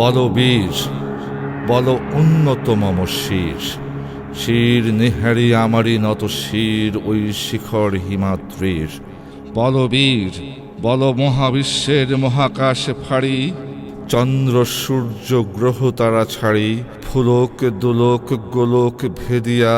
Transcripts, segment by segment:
বলবীর বল উন্নত মম শির, শির নিহারি আমারই নত শির ওই শিখর হিমাদ্রির। বলবীর বল মহাবিশ্বের মহাকাশ ফাড়ি, চন্দ্র সূর্য গ্রহ তারা ছাড়ি, ফুলক দোলক গোলক ভেদিয়া,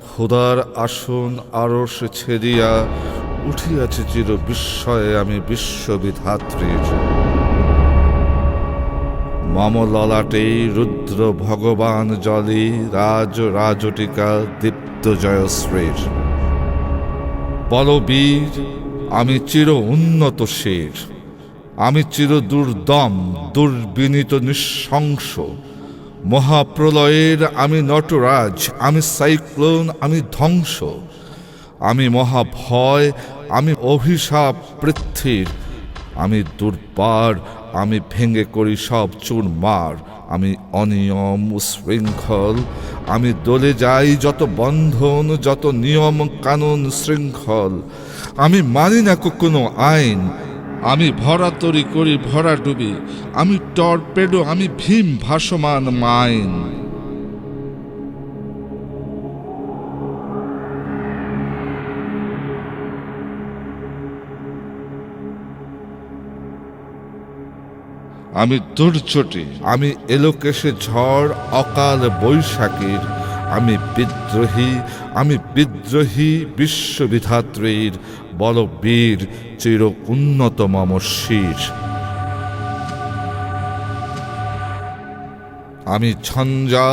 খোদার আসন আরশ ছেদিয়া, উঠিয়াছে চির বিস্ময়ে আমি বিশ্ববিধাত্রীর। মম ললাটে রুদ্র ভগবান জলে, রাজ রাজটিকা দীপ্ত জয়শ্রীর। বলবীর আমি চির উন্নত শির, আমি চির দুর্দম দুর্বিনীত নিঃশংস, মহাপ্রলয়ের আমি নটরাজ, আমি সাইক্লোন, আমি ধ্বংস, আমি মহাভয়, আমি অভিশাপ পৃথ্বীর, আমি দুর্বার, আমি ভেঙে করি সব চুরমার, আমি অনিয়ম উশৃঙ্খল, আমি দলে যাই যত বন্ধন, যত নিয়ম কানুন শৃঙ্খল, আমি মানি না কোনো আইন, আমি ভরা তরি করি ভরা ডুবি, আমি টর্পেডো, আমি ভীম ভাসমান মাইন। আমি দুর্যোটি, আমি এলোকেশে ঝড় অকাল বৈশাখীর, আমি বিদ্রোহী বিশ্ববিধাত্রীর। বলবীর চির উন্নত মম শির। আমি ঝঞ্ঝা,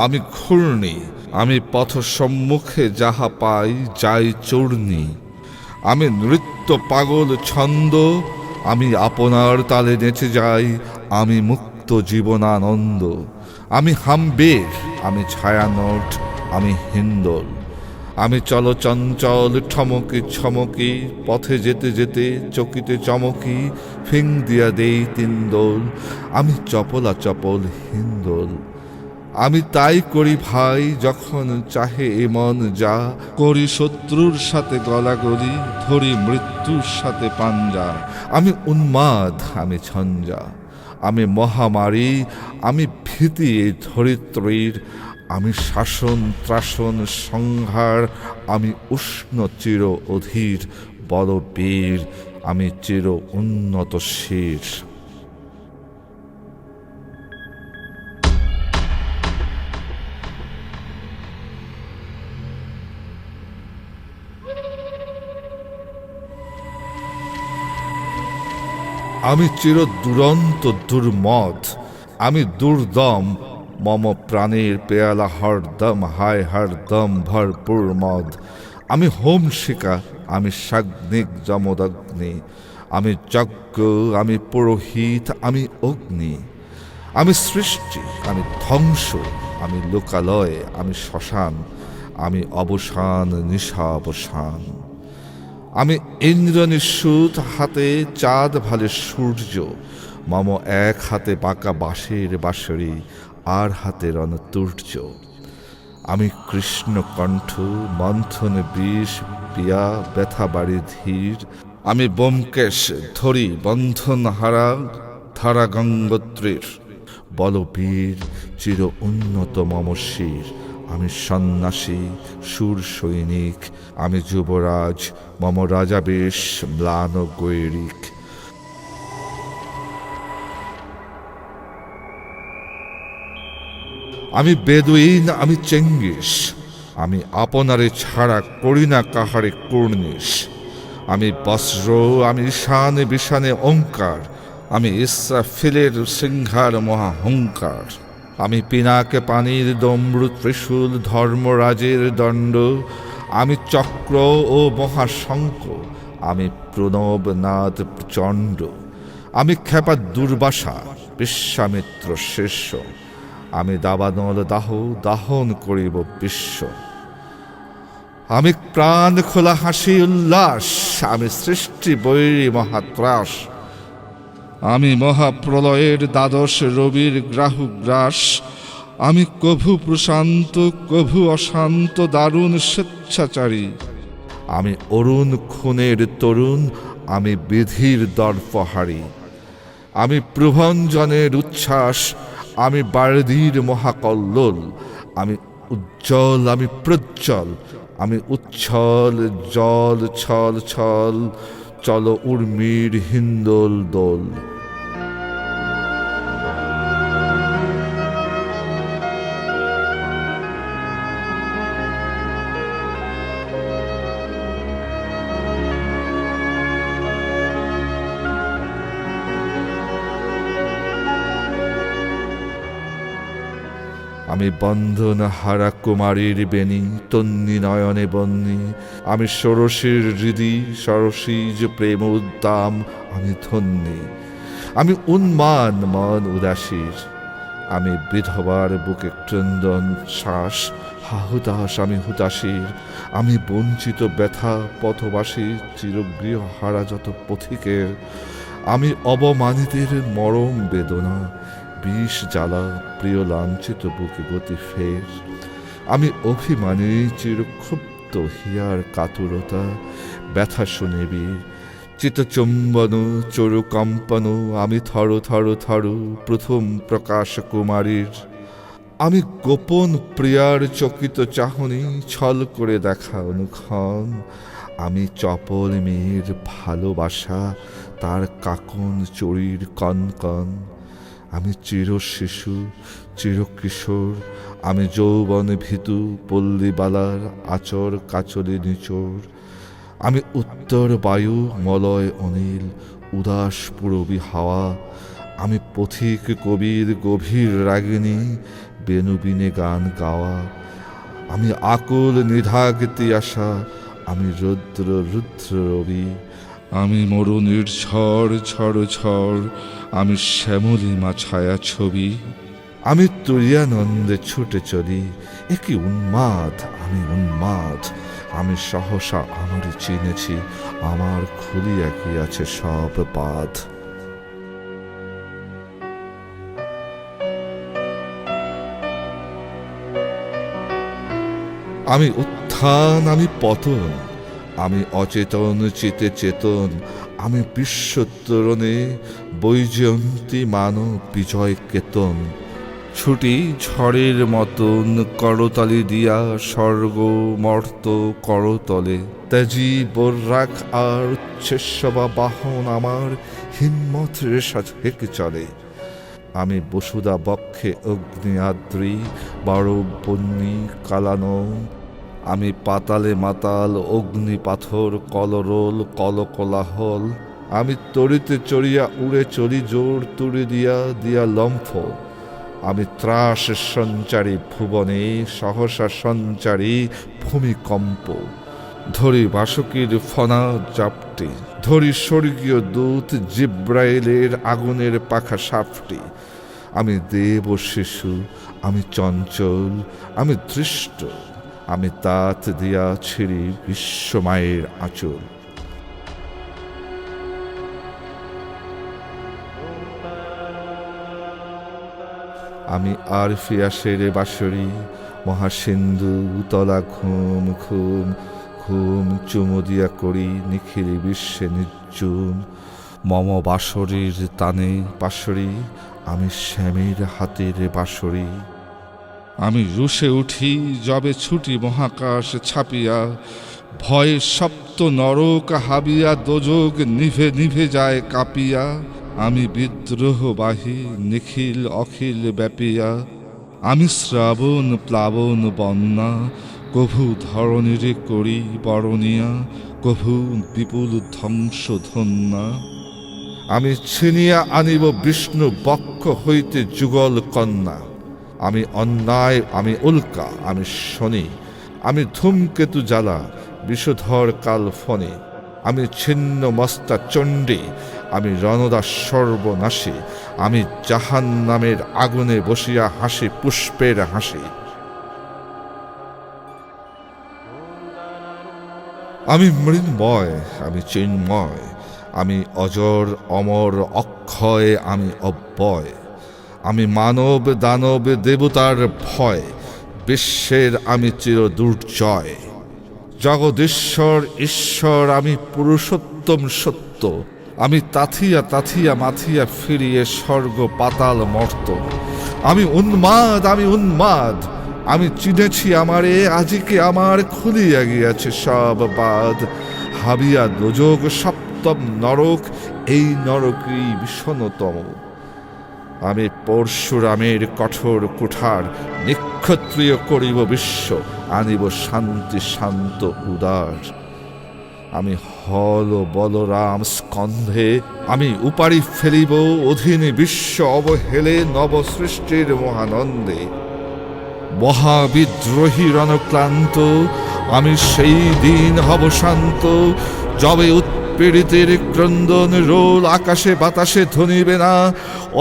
আমি ঘূর্ণি, আমি পথ সম্মুখে যাহা পাই যাই চূর্ণি, আমি নৃত্য পাগল ছন্দ, আমি আপনার তালে নেচে যাই, আমি মুক্ত জীবনানন্দ, আমি হামবের, আমি ছায়ানট, আমি হিন্দোল, আমি চলচঞ্চল ঠমকি ছমকি, পথে যেতে যেতে চকিতে চমকি, ফিং দিয়া দেই তিনদোল, আমি চপলা চপল হিন্দোল। আমি তাই করি ভাই যখন চাহে এ মন যা, করি শত্রুর সাথে গলাগলি, ধরি মৃত্যুর সাথে পাঞ্জা। আমি উন্মাদ, আমি ঝঞ্ঝা, আমি মহামারী, আমি ভীতি এই ধরিত্রীর, আমি শাসন ত্রাসন সংহার, আমি উষ্ণ চির অধীর। বলবীর আমি চির উন্নত শির। আমি চির দুরন্ত দুর্মদ, আমি দুর্দম, মম প্রাণের পেয়ালা হরদম হায় হরদম ভরপুর মদ। আমি হোমশিকা, আমি সাগ্নিক যমদগ্নি, আমি যজ্ঞ, আমি পুরোহিত, আমি অগ্নি, আমি সৃষ্টি, আমি ধ্বংস, আমি লোকালয়, আমি শ্মশান, আমি অবসান নিশাবসান। আমি ইন্দ্র নিঃসুত, হাতে চাঁদ ভালে সূর্য, মম এক হাতে বাঁকা বাঁশের বাঁশরি, আর হাতে রণতুর্য। আমি কৃষ্ণ কণ্ঠ, মন্থন বিষ পিয়া ব্যথা বাড়ি ধীর, আমি ব্যোমকেশ ধরি বন্ধন হারা ধারা গঙ্গোত্রীর। বলবীর চির উন্নত মম শির। আমি সন্ন্যাসী সুর সৈনিক, আমি যুবরাজ, মম রাজাবেশ ম্লান গৈরিক। আমি বেদুইন, আমি চেঙ্গিস, আমি আপনারে ছাড়া করি না কাহারে কুর্নিশ। আমি বস্র, আমি ঈশানে বিশানে ওঙ্কার, আমি ইসরাফিলের সিংহার মহাহংকার। আমি পিনাকে পানির দম্রু ত্রিশূল ধর্মরাজের দণ্ড, আমি চক্র ও মহাশঙ্খ, আমি প্রণবনাদ প্রচণ্ড। আমি ক্ষেপা দুর্বাসা, বিশ্বামিত্র শিষ্য, আমি দাবানল দাহ দাহন করিব বিশ্ব। আমি প্রাণ খোলা হাসি উল্লাস, আমি সৃষ্টি বৈরী মহাত্রাস। আমি মহাপ্রলয়ের দ্বাদশ রবির গ্রাহুগ্রাস, আমি কভু প্রশান্ত কভু অশান্ত দারুণ স্বেচ্ছাচারী। আমি অরুণ খুনের তরুণ, আমি বিধির দর্পহারী। আমি প্রভঞ্জনের উচ্ছ্বাস, আমি বারদীর মহাকল্লোল, আমি উজ্জ্বল, আমি প্রজ্জ্বল, আমি উচ্ছল জল ছল ছল, চলো উর্মির হিন্দোল দোল। আমি বন্ধন হারা কুমারীর বেণী, তন্নি নয়নে বন্যী, আমি ষোড়শীর হৃদি সরসীজ প্রেম উদ্দাম, আমি ধন্যী, আমি উন্মান মন উদাসীর, আমি বিধবার বুকে ক্রন্দন শ্বাস, হাহুতাস আমি হুতাশীর, আমি বঞ্চিত ব্যথা পথবাসী, চিরগৃহ হারা যত পথিকের, আমি অবমানিতের মরম বেদনা, বিষ জ্বালা প্রিয় লাঞ্ছিত বুকে গতি ফের, আমি অভিমানী চিরক্ষুব্ধ হিয়ার কাতরতা, ব্যথা শুনিবি চিতচুম্বন চরু কম্পন, আমি থর থর থর প্রথম প্রকাশ কুমারীর, আমি গোপন প্রিয়ার চকিত চাহনি, ছল করে দেখা অনুক্ষণ, আমি চপল মেয়ের ভালোবাসা, তার কাকন চড়ির কনকন, আমি চির শিশু চির কিশোর, আমি যৌবন ভীতু পল্লীবালার আচর কাচলে নিচোর, আমি উত্তর বায়ু মলয় অনিল উদাস পুরবী হাওয়া, আমি পথিক কবির গভীর রাগিনী বেনুবিনে গান গাওয়া, আমি আকুল নিধাগ তিয়াসা, আমি রুদ্র রুদ্র রবি, আমি মরুনির ঝড় ঝড় ঝড়, আমি শ্যামলিমা ছায়া ছবি, আমি তুরিয়ানন্দে ছুটে চলি, একই উন্মাদ আমি উন্মাদ, আমি সহসা আমারই চিনেছি, আমার খুলিয়া গিয়াছে সব বাঁধ। আমি উত্থান আমি পতন, আমি অচেতন চিতে চেতন, আমি বিশ্বতরণে বৈজয়ন্তী মানব বিজয় কেতন, ছুটি ঝড়ের মতন করতালি দিয়া স্বর্গ মর্ত করতলে, তেজি বর্রাক আর উচ্ছেসবা বাহন আমার, হিম্মত রেশা হেঁকে চলে, আমি বসুদা বক্ষে অগ্নি আদ্রি বড় বন্যী কালানো, আমি পাতালে মাতাল অগ্নি পাথর কলরোল কলকোলাহল, আমি তরিতে চড়িয়া উড়ে চলি জোর তুড়ি দিয়া দিয়া লম্ফ, আমি ত্রাস সঞ্চারী ভুবনে সহসা সঞ্চারী ভূমিকম্প, ধরি বাসুকীর ফনা জাপটি, ধরি স্বর্গীয় দূত জিব্রাইলের আগুনের পাখা সাপটি, আমি দেব শিশু আমি চঞ্চল আমি দৃষ্ট, আমি তাত দিয়া ছিঁড়ি বিশ্বমায়ের আঁচল। আমি আর ফিয়াসের বাঁশরি মহাসিন্ধু তলা ঘুম ঘুম ঘুম চুমু দিয়া করি নিখিল বিশ্বে নির্জুম, মম বাঁশরীর তানে পাশরি আমি শ্যামের হাতের বাঁশরি, আমি রুষে উঠি যবে ছুটি মহাকাশ ছাপিয়া, ভয়ে সপ্ত নরক হাবিয়া দোজগ নিভে নিভে যায় কাঁপিয়া, আমি বিদ্রোহবাহী নিখিল অখিল ব্যাপিয়া, আমি শ্রাবণ প্লাবন বন্যা কভু ধরণীর করি বরণিয়া, কভু বিপুল ধ্বংস ধন্যা, আমি ছিনিয়া আনিব বিষ্ণু বক্ষ হইতে যুগল কন্যা, আমি অন্যায় আমি উল্কা আমি শনি, আমি ধূমকেতু জ্বালা বিষধর কাল ফণি, আমি ছিন্ন মস্তা চণ্ডী আমি রণদা সর্বনাশী, আমি জাহান্নামের আগুনে বসিয়া হাসি পুষ্পের হাসি, আমি মৃন্ময় আমি চিন্ময়, আমি অজর অমর অক্ষয় আমি অব্যয়, আমি মানব দানব দেবতার ভয়, বিশ্বের আমি চির দুর্জয়, জগদীশ্বর ঈশ্বর আমি পুরুষোত্তম সত্য, আমি তাথিয়া তাথিয়া মাথিয়া ফিরিয়ে স্বর্গ পাতাল মর্ত। আমি উন্মাদ, আমি উন্মাদ, আমি চিনেছি আমারে, আজিকে আমার খুলিয়া গিয়াছে সব বাদ। হাবিয়া দোজক সপ্তম নরক, এই নরকই ভীষণতম। আমি পরশুরামের কঠোর কুঠার, নিক্ষত্রিয় করিব বিশ্ব, আনিব শান্তি শান্ত উদার। আমি হল বলরাম স্কন্ধে, আমি উপাড়ি ফেলিব অধীনে বিশ্ব অবহেলে নব সৃষ্টির মহানন্দে। মহাবিদ্রোহী রণক্লান্ত, আমি সেই দিন হব শান্ত, যবে উৎপীড়িতের ক্রন্দন রোল আকাশে বাতাসে ধ্বনিবে না।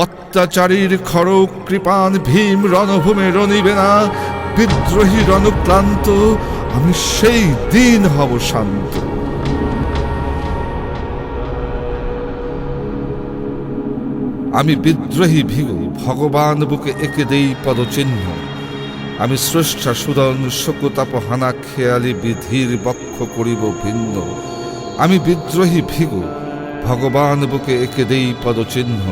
অত্যাচারীর খড়গ কৃপান ভীম রণভূমে রণিবে না। বিদ্রোহী রণক্লান্ত, আমি সেই দিন হব শান্ত। আমি বিদ্রোহী ভিগু, ভগবান বুকে এঁকে দেই পদচিহ্ন। আমি স্রষ্টা সুদন শকুতাপ হানা খেয়ালি বিধির বক্ষ করিব ভিন্ন। আমি বিদ্রোহী ভিগু, ভগবান বুকে এঁকে দেই পদচিহ্ন।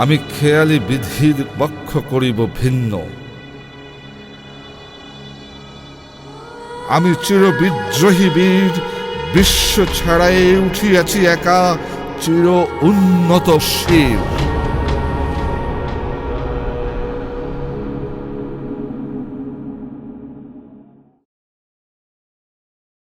আমি খেয়ালি বিধির বক্ষ করিব ভিন্ন। আমি চির বিদ্রোহী বীর, বিশ্ব ছাড়াই উঠিয়াছি একা, চির উন্নত শির।